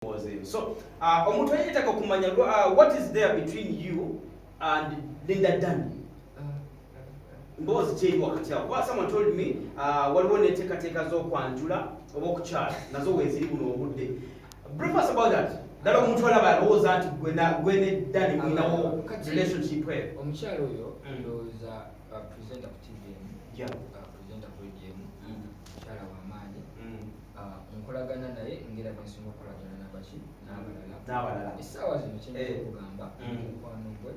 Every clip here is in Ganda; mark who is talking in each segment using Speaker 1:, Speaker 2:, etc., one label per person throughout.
Speaker 1: So, omuntu ayetaka kumanya what is there between you and Lynda Danny? Mbozi kyeri wakati awo. Kuba someone told me waliwo neteekateeka z'okwanjula oba okukyala nazo weeziri buno obudde. Brief us about that. Ddala omuntu alaba alowooza nti gwe ne Danny mulinawo relationship we.
Speaker 2: Omukyala oyo ndowooza presenter ku TV presenter ku radio mukyala w'amaanyi nkolagana naye ngera bwe nsinga okukolagana n'abaki n'abalala essaawa zino kyentera okugamba mukwano gwe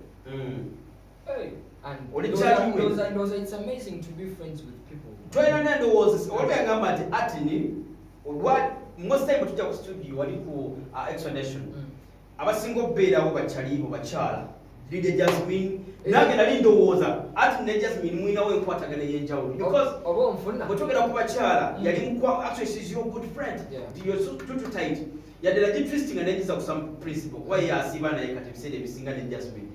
Speaker 2: and it's amazing to be friends with people.
Speaker 1: Twalina n'endowooza olwo yagamba nti atini most time tujja ku studio wali ku explanation abasinga okubeerawo bakyaliibo bakyala Lynda Jasmine nange nali ndowooza ati ne Jasmine mwinawo enkwatagana ey'enjawulo because bwe twogera ku bakyala yali mukwa actually she's your good friend you're so too tight yaddala gitwisting nga negiza ku some principle kuba ye asiiba naye kati ebiseera ebisinga ne Jasmine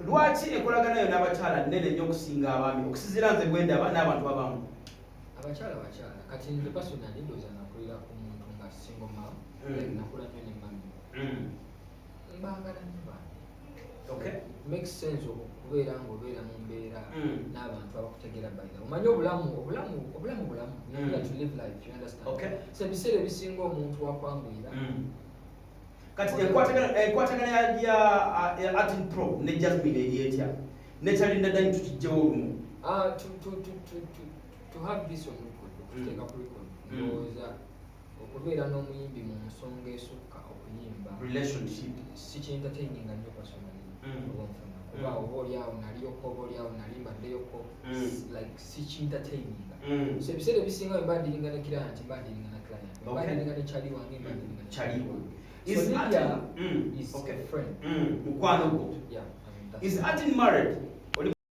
Speaker 1: lwaki enkolagana yo n'abakyala nnene nnyo okusinga abaami okusizira nze bwendaba n'abantu abamu
Speaker 2: abakyala kati nze personally ndowooza nakulira ku muntu nga single mom nakula nnyo ne mami mbagala nnyo bange
Speaker 1: okay
Speaker 2: makes sense okubeera ng'obeera mu mbeera n'abantu abakutegeera bayira omanyi obulamu to live life, you understand?
Speaker 1: Okay.
Speaker 2: So ebiseera ebisinga omuntu wakwanguyira
Speaker 1: kati enkwatagana ya Acting Pro ne Jasmine eri etya nekyali Lynda tukijjewo olumu
Speaker 2: to have this on record okuteeka ku record ndowooza okubeera n'omuyimbi mu nsonga esukka okuyimba
Speaker 1: relationship
Speaker 2: si kyentertaininga nnyo personally kuba oba oliawo naliyoko oba oliawo nalimbadeyoko like si kyentertaininga so ebiseera ebisinga bwe mbandiringa ne client mbandiringa na client mbandiringa ne kyali wange mbandiringa
Speaker 1: kyaliwo
Speaker 2: is a friend.
Speaker 1: Is Acting married?